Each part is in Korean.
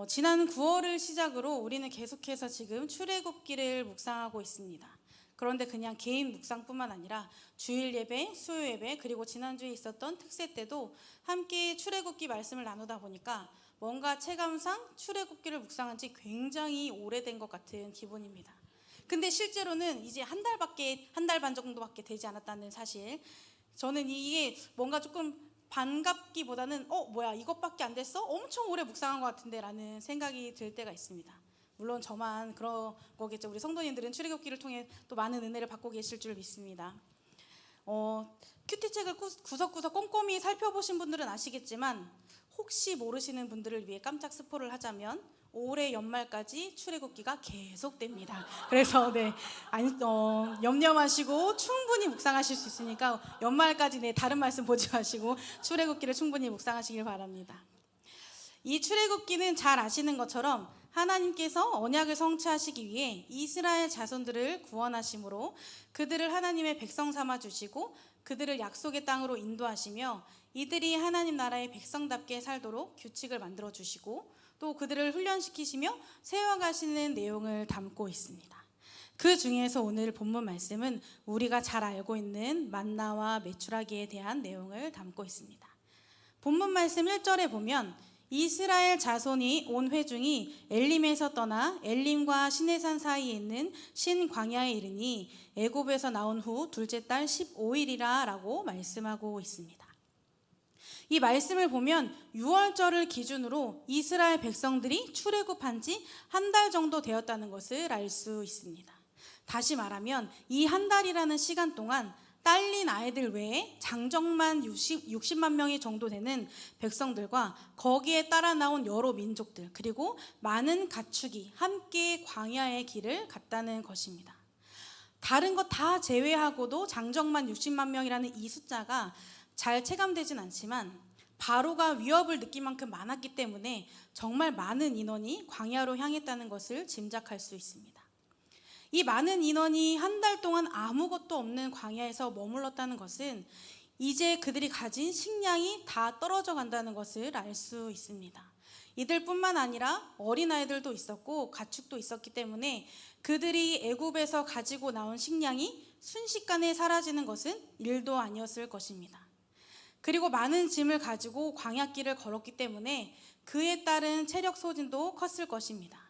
지난 9월을 시작으로 우리는 계속해서 지금 출애굽기를 묵상하고 있습니다. 그런데 그냥 개인 묵상뿐만 아니라 주일 예배, 수요 예배, 그리고 지난주에 있었던 특세 때도 함께 출애굽기 말씀을 나누다 보니까 뭔가 체감상 출애굽기를 묵상한 지 굉장히 오래된 것 같은 기분입니다. 근데 실제로는 이제 한 달 반 정도밖에 되지 않았다는 사실. 저는 이게 뭔가 조금 반갑기보다는 뭐야 이것밖에 안 됐어? 엄청 오래 묵상한 것 같은데 라는 생각이 들 때가 있습니다. 물론 저만 그런 거겠죠. 우리 성도님들은 출애굽기를 통해 또 많은 은혜를 받고 계실 줄 믿습니다. 큐티책을 구석구석 꼼꼼히 살펴보신 분들은 아시겠지만 혹시 모르시는 분들을 위해 깜짝 스포를 하자면 올해 연말까지 출애굽기가 계속됩니다. 그래서 염려 마시고 충분히 묵상하실 수 있으니까 연말까지 다른 말씀 보지 마시고 출애굽기를 충분히 묵상하시길 바랍니다. 이 출애굽기는 잘 아시는 것처럼 하나님께서 언약을 성취하시기 위해 이스라엘 자손들을 구원하심으로 그들을 하나님의 백성 삼아 주시고 그들을 약속의 땅으로 인도하시며 이들이 하나님 나라의 백성답게 살도록 규칙을 만들어 주시고 또 그들을 훈련시키시며 세워가시는 내용을 담고 있습니다. 그 중에서 오늘 본문 말씀은 우리가 잘 알고 있는 만나와 메추라기에 대한 내용을 담고 있습니다. 본문 말씀 1절에 보면 이스라엘 자손이 온 회중이 엘림에서 떠나 엘림과 시내산 사이에 있는 신광야에 이르니 애굽에서 나온 후 둘째 달 15일이라 라고 말씀하고 있습니다. 이 말씀을 보면 6월절을 기준으로 이스라엘 백성들이 출애굽한 지 한 달 정도 되었다는 것을 알 수 있습니다. 다시 말하면 이 한 달이라는 시간 동안 딸린 아이들 외에 장정만 60만 명이 정도 되는 백성들과 거기에 따라 나온 여러 민족들 그리고 많은 가축이 함께 광야의 길을 갔다는 것입니다. 다른 것 다 제외하고도 장정만 60만 명이라는 이 숫자가 잘 체감되진 않지만 바로가 위협을 느낄 만큼 많았기 때문에 정말 많은 인원이 광야로 향했다는 것을 짐작할 수 있습니다. 이 많은 인원이 한 달 동안 아무것도 없는 광야에서 머물렀다는 것은 이제 그들이 가진 식량이 다 떨어져 간다는 것을 알 수 있습니다. 이들뿐만 아니라 어린아이들도 있었고 가축도 있었기 때문에 그들이 애굽에서 가지고 나온 식량이 순식간에 사라지는 것은 일도 아니었을 것입니다. 그리고 많은 짐을 가지고 광야길을 걸었기 때문에 그에 따른 체력 소진도 컸을 것입니다.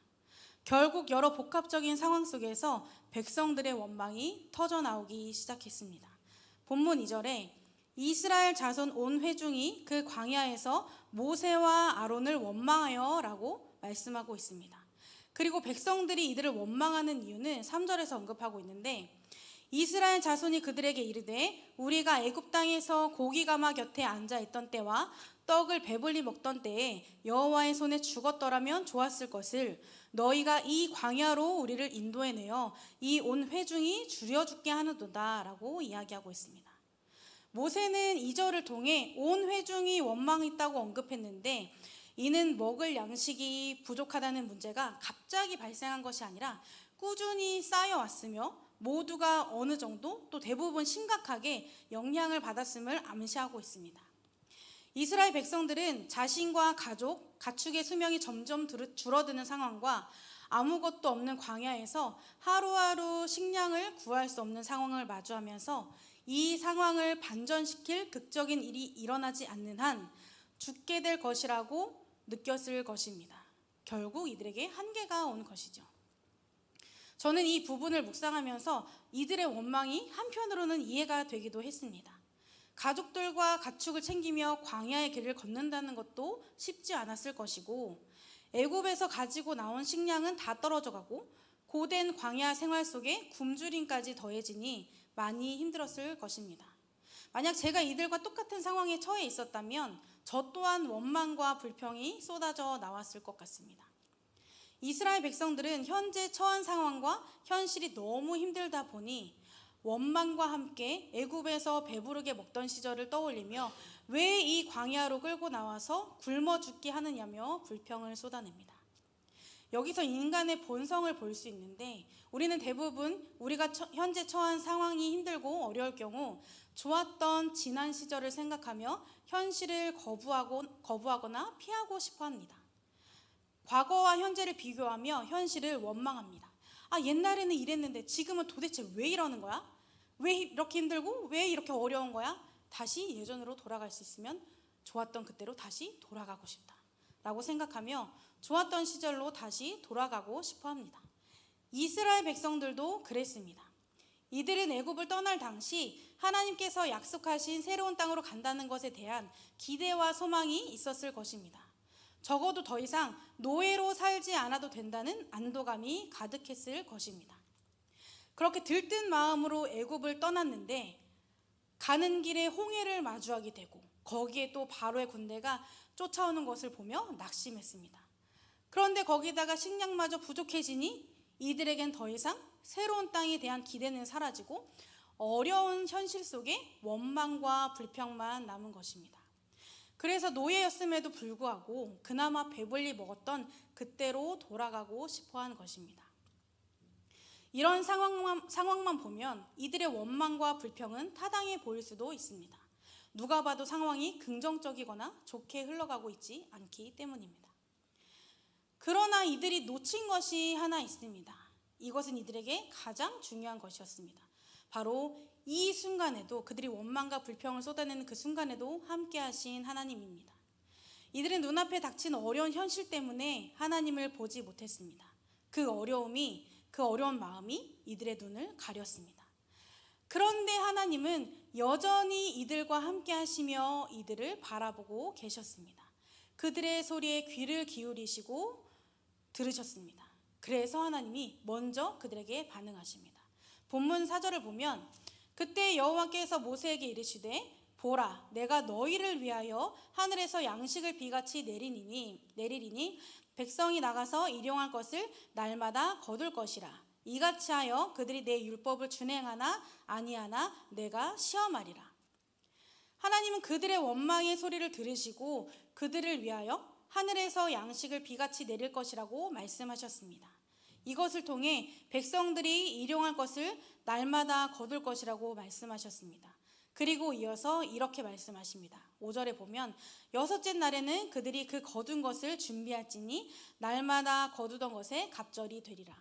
결국 여러 복합적인 상황 속에서 백성들의 원망이 터져나오기 시작했습니다. 본문 2절에 이스라엘 자손 온 회중이 그 광야에서 모세와 아론을 원망하여 라고 말씀하고 있습니다. 그리고 백성들이 이들을 원망하는 이유는 3절에서 언급하고 있는데 이스라엘 자손이 그들에게 이르되 우리가 애굽 땅에서 고기가마 곁에 앉아 있던 때와 떡을 배불리 먹던 때에 여호와의 손에 죽었더라면 좋았을 것을 너희가 이 광야로 우리를 인도해내어 이 온 회중이 줄여 죽게 하는도다 라고 이야기하고 있습니다. 모세는 2절을 통해 온 회중이 원망했다고 언급했는데 이는 먹을 양식이 부족하다는 문제가 갑자기 발생한 것이 아니라 꾸준히 쌓여왔으며 모두가 어느 정도 또 대부분 심각하게 영향을 받았음을 암시하고 있습니다. 이스라엘 백성들은 자신과 가족, 가축의 수명이 점점 줄어드는 상황과 아무것도 없는 광야에서 하루하루 식량을 구할 수 없는 상황을 마주하면서 이 상황을 반전시킬 극적인 일이 일어나지 않는 한 죽게 될 것이라고 느꼈을 것입니다. 결국 이들에게 한계가 온 것이죠. 저는 이 부분을 묵상하면서 이들의 원망이 한편으로는 이해가 되기도 했습니다. 가족들과 가축을 챙기며 광야의 길을 걷는다는 것도 쉽지 않았을 것이고 애굽에서 가지고 나온 식량은 다 떨어져 가고 고된 광야 생활 속에 굶주림까지 더해지니 많이 힘들었을 것입니다. 만약 제가 이들과 똑같은 상황에 처해 있었다면 저 또한 원망과 불평이 쏟아져 나왔을 것 같습니다. 이스라엘 백성들은 현재 처한 상황과 현실이 너무 힘들다 보니 원망과 함께 애굽에서 배부르게 먹던 시절을 떠올리며 왜 이 광야로 끌고 나와서 굶어 죽게 하느냐며 불평을 쏟아냅니다. 여기서 인간의 본성을 볼 수 있는데 우리는 대부분 우리가 현재 처한 상황이 힘들고 어려울 경우 좋았던 지난 시절을 생각하며 현실을 거부하거나 피하고 싶어 합니다. 과거와 현재를 비교하며 현실을 원망합니다. 아, 옛날에는 이랬는데 지금은 도대체 왜 이러는 거야? 왜 이렇게 힘들고 왜 이렇게 어려운 거야? 다시 예전으로 돌아갈 수 있으면 좋았던 그때로 다시 돌아가고 싶다 라고 생각하며 좋았던 시절로 다시 돌아가고 싶어 합니다. 이스라엘 백성들도 그랬습니다. 이들은 애굽을 떠날 당시 하나님께서 약속하신 새로운 땅으로 간다는 것에 대한 기대와 소망이 있었을 것입니다. 적어도 더 이상 노예로 살지 않아도 된다는 안도감이 가득했을 것입니다. 그렇게 들뜬 마음으로 애굽을 떠났는데 가는 길에 홍해를 마주하게 되고 거기에 또 바로의 군대가 쫓아오는 것을 보며 낙심했습니다. 그런데 거기다가 식량마저 부족해지니 이들에겐 더 이상 새로운 땅에 대한 기대는 사라지고 어려운 현실 속에 원망과 불평만 남은 것입니다. 그래서 노예였음에도 불구하고 그나마 배불리 먹었던 그때로 돌아가고 싶어한 것입니다. 이런 상황만 보면 이들의 원망과 불평은 타당해 보일 수도 있습니다. 누가 봐도 상황이 긍정적이거나 좋게 흘러가고 있지 않기 때문입니다. 그러나 이들이 놓친 것이 하나 있습니다. 이것은 이들에게 가장 중요한 것이었습니다. 바로 이 순간에도, 그들이 원망과 불평을 쏟아내는 그 순간에도 함께 하신 하나님입니다. 이들은 눈앞에 닥친 어려운 현실 때문에 하나님을 보지 못했습니다. 그 어려운 마음이 이들의 눈을 가렸습니다. 그런데 하나님은 여전히 이들과 함께 하시며 이들을 바라보고 계셨습니다. 그들의 소리에 귀를 기울이시고 들으셨습니다. 그래서 하나님이 먼저 그들에게 반응하십니다. 본문 4절을 보면 그때 여호와께서 모세에게 이르시되 보라, 내가 너희를 위하여 하늘에서 양식을 비같이 내리리니 백성이 나가서 일용할 것을 날마다 거둘 것이라. 이같이 하여 그들이 내 율법을 준행하나 아니하나 내가 시험하리라. 하나님은 그들의 원망의 소리를 들으시고 그들을 위하여 하늘에서 양식을 비같이 내릴 것이라고 말씀하셨습니다. 이것을 통해 백성들이 일용할 것을 날마다 거둘 것이라고 말씀하셨습니다. 그리고 이어서 이렇게 말씀하십니다. 5절에 보면 여섯째 날에는 그들이 그 거둔 것을 준비할지니 날마다 거두던 것에 갑절이 되리라.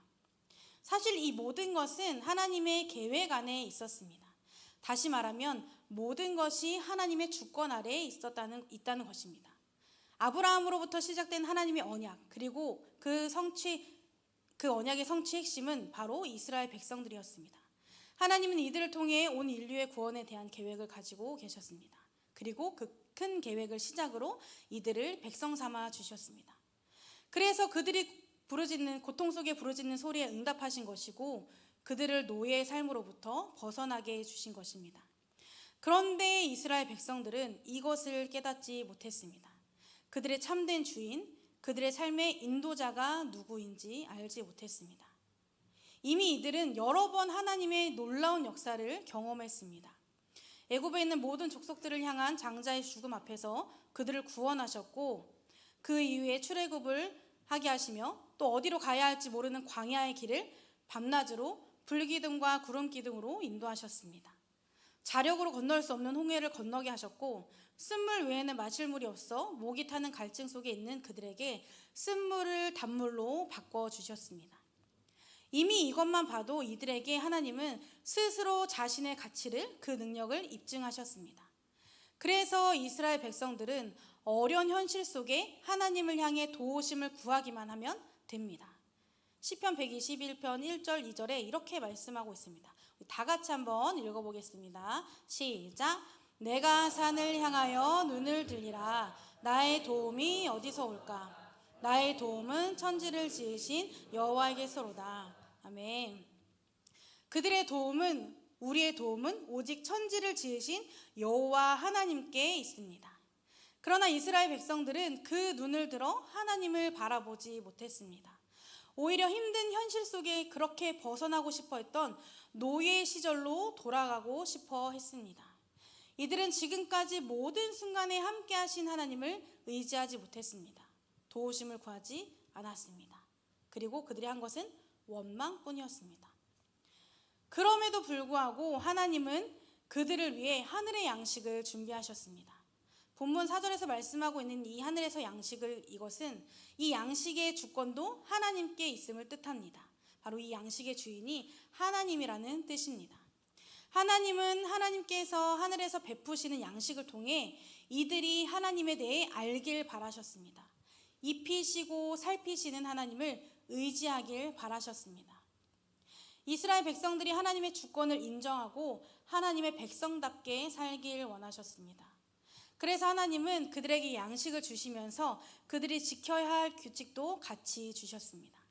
사실 이 모든 것은 하나님의 계획 안에 있었습니다. 다시 말하면 모든 것이 하나님의 주권 아래에 있다는 것입니다. 아브라함으로부터 시작된 하나님의 언약, 그리고 그 언약의 성취 핵심은 바로 이스라엘 백성들이었습니다. 하나님은 이들을 통해 온 인류의 구원에 대한 계획을 가지고 계셨습니다. 그리고 그 큰 계획을 시작으로 이들을 백성 삼아 주셨습니다. 그래서 그들이 고통 속에 부르짖는 소리에 응답하신 것이고 그들을 노예의 삶으로부터 벗어나게 해주신 것입니다. 그런데 이스라엘 백성들은 이것을 깨닫지 못했습니다. 그들의 참된 주인, 그들의 삶의 인도자가 누구인지 알지 못했습니다. 이미 이들은 여러 번 하나님의 놀라운 역사를 경험했습니다. 애굽에 있는 모든 족속들을 향한 장자의 죽음 앞에서 그들을 구원하셨고 그 이후에 출애굽을 하게 하시며 또 어디로 가야 할지 모르는 광야의 길을 밤낮으로 불기둥과 구름기둥으로 인도하셨습니다. 자력으로 건널 수 없는 홍해를 건너게 하셨고 쓴물 외에는 마실 물이 없어 목이 타는 갈증 속에 있는 그들에게 쓴물을 단물로 바꿔주셨습니다. 이미 이것만 봐도 이들에게 하나님은 스스로 자신의 가치를, 그 능력을 입증하셨습니다. 그래서 이스라엘 백성들은 어려운 현실 속에 하나님을 향해 도우심을 구하기만 하면 됩니다. 시편 121편 1절 2절에 이렇게 말씀하고 있습니다. 다 같이 한번 읽어보겠습니다. 시작. 내가 산을 향하여 눈을 들리라. 나의 도움이 어디서 올까? 나의 도움은 천지를 지으신 여호와에게서로다. 아멘. 우리의 도움은 오직 천지를 지으신 여호와 하나님께 있습니다. 그러나 이스라엘 백성들은 그 눈을 들어 하나님을 바라보지 못했습니다. 오히려 힘든 현실 속에 그렇게 벗어나고 싶어 했던 노예 시절로 돌아가고 싶어 했습니다. 이들은 지금까지 모든 순간에 함께 하신 하나님을 의지하지 못했습니다. 도우심을 구하지 않았습니다. 그리고 그들이 한 것은 원망뿐이었습니다. 그럼에도 불구하고 하나님은 그들을 위해 하늘의 양식을 준비하셨습니다. 본문 4절에서 말씀하고 있는 이 하늘에서 양식을, 이것은 이 양식의 주권도 하나님께 있음을 뜻합니다. 바로 이 양식의 주인이 하나님이라는 뜻입니다. 하나님은 하나님께서 하늘에서 베푸시는 양식을 통해 이들이 하나님에 대해 알길 바라셨습니다. 입히시고 살피시는 하나님을 의지하길 바라셨습니다. 이스라엘 백성들이 하나님의 주권을 인정하고 하나님의 백성답게 살길 원하셨습니다. 그래서 하나님은 그들에게 양식을 주시면서 그들이 지켜야 할 규칙도 같이 주셨습니다.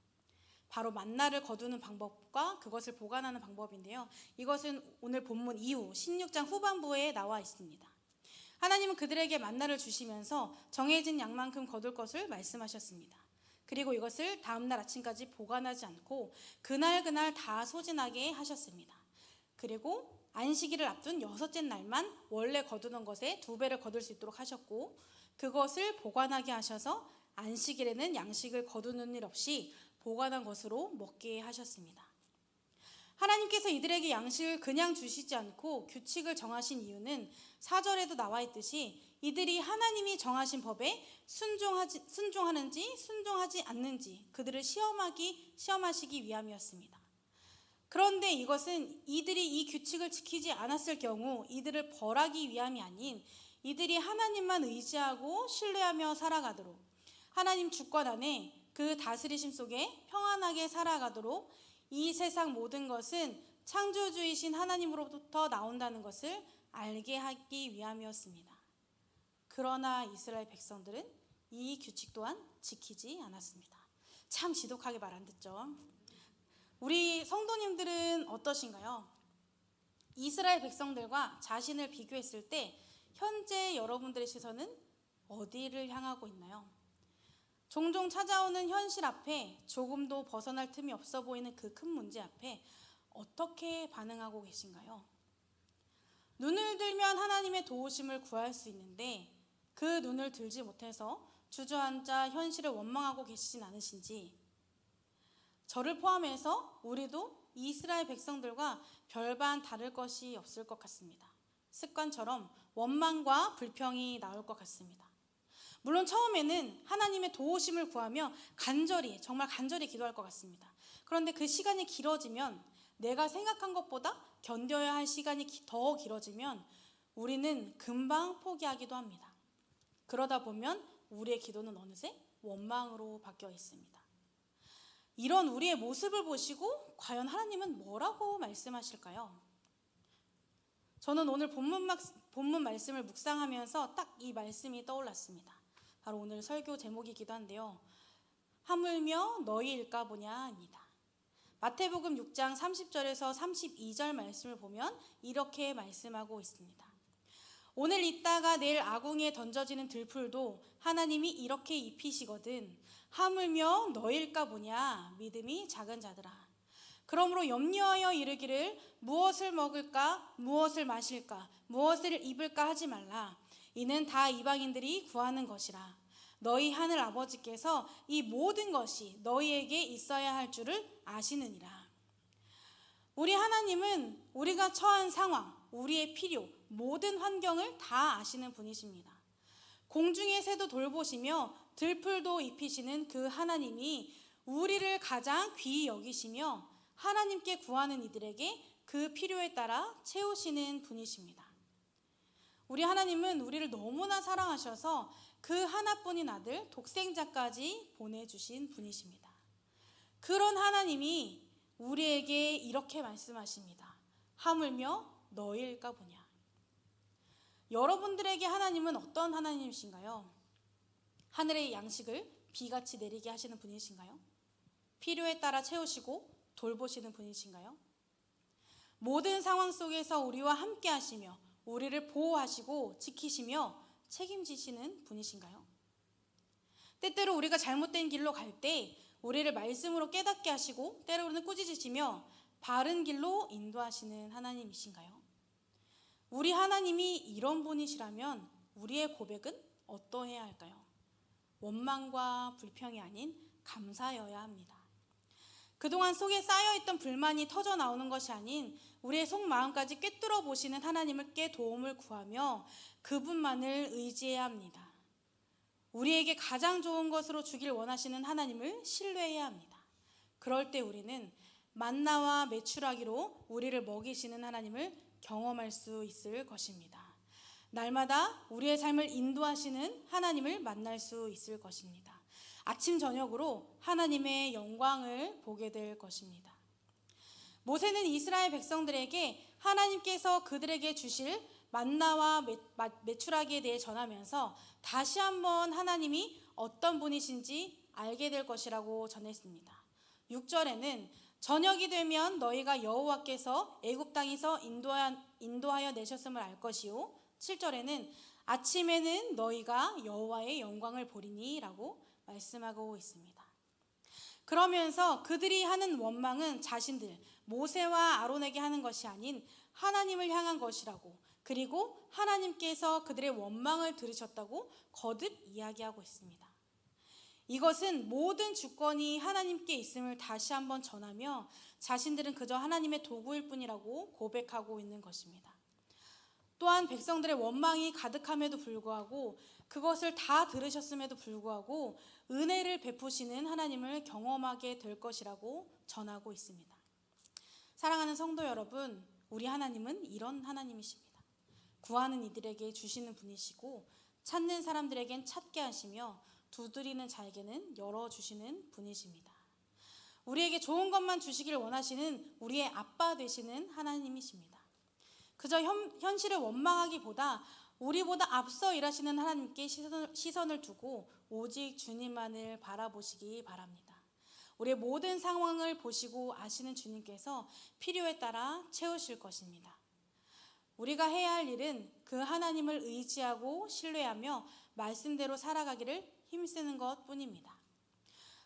바로 만나를 거두는 방법과 그것을 보관하는 방법인데요. 이것은 오늘 본문 이후 16장 후반부에 나와 있습니다. 하나님은 그들에게 만나를 주시면서 정해진 양만큼 거둘 것을 말씀하셨습니다. 그리고 이것을 다음날 아침까지 보관하지 않고 그날 다 소진하게 하셨습니다. 그리고 안식일을 앞둔 6째 날만 원래 거두던 것의 2배를 거둘 수 있도록 하셨고, 그것을 보관하게 하셔서 안식일에는 양식을 거두는 일 없이 보관한 것으로 먹게 하셨습니다. 하나님께서 이들에게 양식을 그냥 주시지 않고 규칙을 정하신 이유는 4절에도 나와 있듯이 이들이 하나님이 정하신 법에 순종하는지 순종하지 않는지 그들을 시험하시기 위함이었습니다. 그런데 이것은 이들이 이 규칙을 지키지 않았을 경우 이들을 벌하기 위함이 아닌 이들이 하나님만 의지하고 신뢰하며 살아가도록, 하나님 주권 안에 그 다스리심 속에 평안하게 살아가도록, 이 세상 모든 것은 창조주이신 하나님으로부터 나온다는 것을 알게 하기 위함이었습니다. 그러나 이스라엘 백성들은 이 규칙 또한 지키지 않았습니다. 참 지독하게 말 안 듣죠. 우리 성도님들은 어떠신가요? 이스라엘 백성들과 자신을 비교했을 때 현재 여러분들의 시선은 어디를 향하고 있나요? 종종 찾아오는 현실 앞에 조금도 벗어날 틈이 없어 보이는 그 큰 문제 앞에 어떻게 반응하고 계신가요? 눈을 들면 하나님의 도우심을 구할 수 있는데 그 눈을 들지 못해서 주저앉아 현실을 원망하고 계시진 않으신지, 저를 포함해서 우리도 이스라엘 백성들과 별반 다를 것이 없을 것 같습니다. 습관처럼 원망과 불평이 나올 것 같습니다. 물론 처음에는 하나님의 도우심을 구하며 정말 간절히 기도할 것 같습니다. 그런데 그 시간이 길어지면, 내가 생각한 것보다 견뎌야 할 시간이 더 길어지면 우리는 금방 포기하기도 합니다. 그러다 보면 우리의 기도는 어느새 원망으로 바뀌어 있습니다. 이런 우리의 모습을 보시고 과연 하나님은 뭐라고 말씀하실까요? 저는 오늘 본문 말씀을 묵상하면서 딱 이 말씀이 떠올랐습니다. 바로 오늘 설교 제목이기도 한데요. 하물며 너희일까 보냐입니다. 마태복음 6장 30절에서 32절 말씀을 보면 이렇게 말씀하고 있습니다. 오늘 있다가 내일 아궁이에 던져지는 들풀도 하나님이 이렇게 입히시거든 하물며 너희일까 보냐, 믿음이 작은 자들아. 그러므로 염려하여 이르기를 무엇을 먹을까, 무엇을 마실까, 무엇을 입을까 하지 말라. 이는 다 이방인들이 구하는 것이라. 너희 하늘 아버지께서 이 모든 것이 너희에게 있어야 할 줄을 아시느니라. 우리 하나님은 우리가 처한 상황, 우리의 필요, 모든 환경을 다 아시는 분이십니다. 공중의 새도 돌보시며 들풀도 입히시는 그 하나님이 우리를 가장 귀히 여기시며 하나님께 구하는 이들에게 그 필요에 따라 채우시는 분이십니다. 우리 하나님은 우리를 너무나 사랑하셔서 그 하나뿐인 아들 독생자까지 보내주신 분이십니다. 그런 하나님이 우리에게 이렇게 말씀하십니다. 하물며 너희일까 보냐. 여러분들에게 하나님은 어떤 하나님이신가요? 하늘의 양식을 비같이 내리게 하시는 분이신가요? 필요에 따라 채우시고 돌보시는 분이신가요? 모든 상황 속에서 우리와 함께 하시며 우리를 보호하시고 지키시며 책임지시는 분이신가요? 때때로 우리가 잘못된 길로 갈 때 우리를 말씀으로 깨닫게 하시고 때로는 꾸짖으시며 바른 길로 인도하시는 하나님이신가요? 우리 하나님이 이런 분이시라면 우리의 고백은 어떠해야 할까요? 원망과 불평이 아닌 감사여야 합니다. 그동안 속에 쌓여있던 불만이 터져 나오는 것이 아닌 우리의 속마음까지 꿰뚫어 보시는 하나님께 도움을 구하며 그분만을 의지해야 합니다. 우리에게 가장 좋은 것으로 주길 원하시는 하나님을 신뢰해야 합니다. 그럴 때 우리는 만나와 메추라기로 우리를 먹이시는 하나님을 경험할 수 있을 것입니다. 날마다 우리의 삶을 인도하시는 하나님을 만날 수 있을 것입니다. 아침 저녁으로 하나님의 영광을 보게 될 것입니다. 모세는 이스라엘 백성들에게 하나님께서 그들에게 주실 만나와 메추라기에 대해 전하면서 다시 한번 하나님이 어떤 분이신지 알게 될 것이라고 전했습니다. 6절에는 저녁이 되면 너희가 여호와께서 애굽 땅에서 인도하여 내셨음을 알 것이요, 7절에는 아침에는 너희가 여호와의 영광을 보리니 라고 말씀하고 있습니다. 그러면서 그들이 하는 원망은 자신들 모세와 아론에게 하는 것이 아닌 하나님을 향한 것이라고, 그리고 하나님께서 그들의 원망을 들으셨다고 거듭 이야기하고 있습니다. 이것은 모든 주권이 하나님께 있음을 다시 한번 전하며 자신들은 그저 하나님의 도구일 뿐이라고 고백하고 있는 것입니다. 또한 백성들의 원망이 가득함에도 불구하고, 그것을 다 들으셨음에도 불구하고 은혜를 베푸시는 하나님을 경험하게 될 것이라고 전하고 있습니다. 사랑하는 성도 여러분, 우리 하나님은 이런 하나님이십니다. 구하는 이들에게 주시는 분이시고 찾는 사람들에겐 찾게 하시며 두드리는 자에게는 열어주시는 분이십니다. 우리에게 좋은 것만 주시길 원하시는 우리의 아빠 되시는 하나님이십니다. 그저 현실을 원망하기보다 우리보다 앞서 일하시는 하나님께 시선을 두고 오직 주님만을 바라보시기 바랍니다. 우리의 모든 상황을 보시고 아시는 주님께서 필요에 따라 채우실 것입니다. 우리가 해야 할 일은 그 하나님을 의지하고 신뢰하며 말씀대로 살아가기를 힘쓰는 것뿐입니다.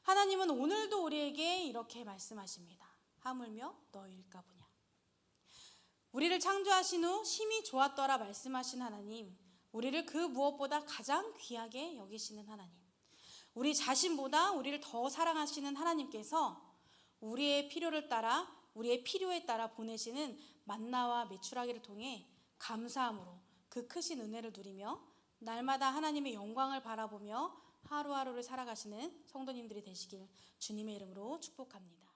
하나님은 오늘도 우리에게 이렇게 말씀하십니다. 하물며 너희일까 보냐. 우리를 창조하신 후 심히 좋았더라 말씀하신 하나님, 우리를 그 무엇보다 가장 귀하게 여기시는 하나님, 우리 자신보다 우리를 더 사랑하시는 하나님께서 우리의 필요를 따라, 우리의 필요에 따라 보내시는 만나와 메추라기를 통해 감사함으로 그 크신 은혜를 누리며 날마다 하나님의 영광을 바라보며 하루하루를 살아가시는 성도님들이 되시길 주님의 이름으로 축복합니다.